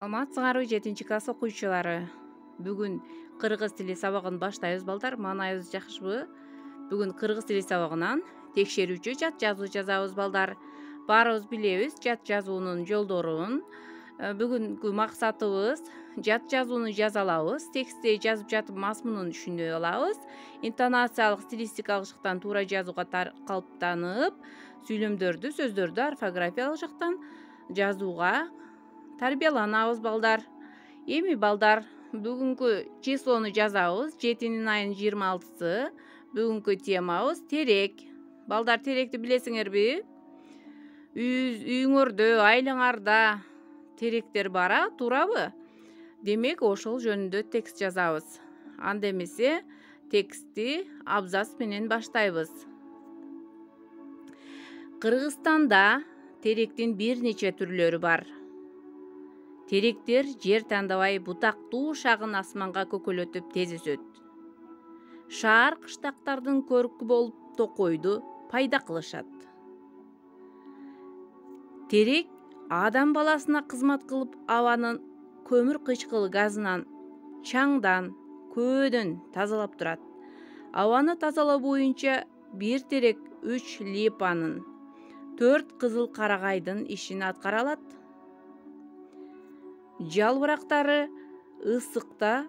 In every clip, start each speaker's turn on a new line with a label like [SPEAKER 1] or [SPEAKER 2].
[SPEAKER 1] Саламатсыңарбы 7 класс окуучулары. Бүгүн кыргыз тили сабагын баштайбыз балдар. Маанайыбыз жакшыбы? Бүгүн кыргыз тили сабагынан текшерүүчү жат жазуу жазабыз балдар. Баарыбыз билебиз жат жазуунун жолдорун. Бүгүнкү максатыбыз жат жазууну жаза алабыз, текстти жазып жатып мазмунун түшүнө алабыз, интонациялык, стилистикалык жактан туура жазууга калыптанып, сүйлөмдөрдү, сөздөрдү орфографиялык жактан жазууга тарбияланабыз балдар. Эми балдар, бүгүнкү числону жазабыз. 7 айынын 26-сы. Бүгүнкү темабыз терек. Балдар, теректи билесиңерби? Үйүңөрдө, айлаңарда теректер бара, туурабы? Демек, ошол жөнүндө текст жазабыз. Анда эмесе текстти абзац менен баштайбыз. Кыргызстанда теректин бир нече түрлөрү бар. Теректер жер тандабай бутактуу шагын асманга көкөлөтүп тез өсөт. Шаар кыштактардын көркү болуп токойду пайда кылышат. Терек адам баласына кызмат кылып абанын көмүр кычкыл газынан, чаңдан, көөдөн тазалап турат. Абаны тазалоо боюнча бир терек 3 липанын, 4 кызыл карагайдын ишин аткара алат. Жалбырактары ысыкта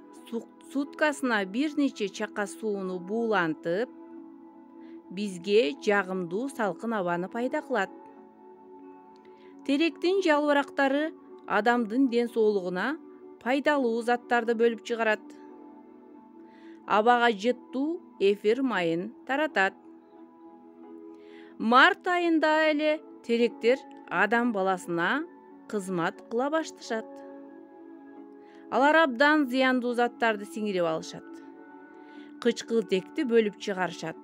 [SPEAKER 1] суткасына бир нече чака сууну буулантып, бизге жагымдуу салкын абаны пайда кылат. Теректин жалбырактары адамдын ден соолугуна пайдалуу заттарды бөлүп чыгарат. Абага жыттуу эфир майын таратат. Март айында эле теректер адам баласына кызмат кыла башташат. Алар абдан зыяндуу заттарды сиңирип алышат. Кычкылтекти бөлүп чыгарышат.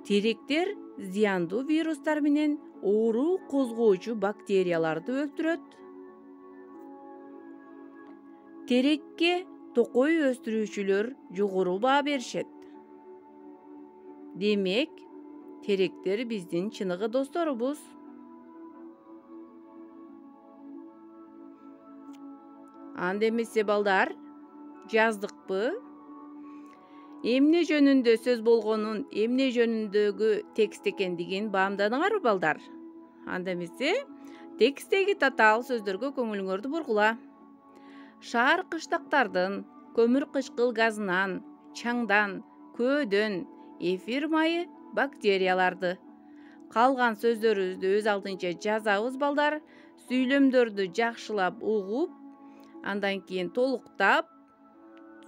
[SPEAKER 1] Теректер зыяндуу вирустар менен оору козгоочу бактерияларды өлтүрөт. Терекке токой өстүрүүчүлөр жогору баа беришет. Демек, теректер биздин чыныгы досторубуз. Анда эмесе балдар, жаздыкпы? Эмне жөнүндө сөз болгонун, эмне жөнүндөгү текст экендигин баамдадыңарбы балдар? Анда эмесе текстеги татаал сөздөргө көңүлүңөрдү бургула. Шаар кыштактардын көмүр кычкыл газынан, чаңдан, көөдөн, эфир майы, бактерияларды. Калган сөздөрүбүздү өз алдынча жазабыз балдар. Сүйлөмдөрдү жакшылап угуп, андан кийин толуктап,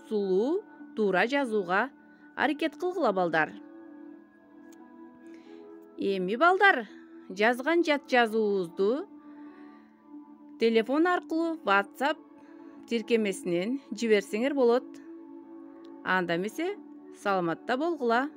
[SPEAKER 1] сулуу, туура жазууга аракет кылгыла балдар. Эми балдар, жазган жат жазуубузду телефон аркылуу WhatsApp тиркемесинен жиберсеңер болот. Анда эмесе саламатта болгула.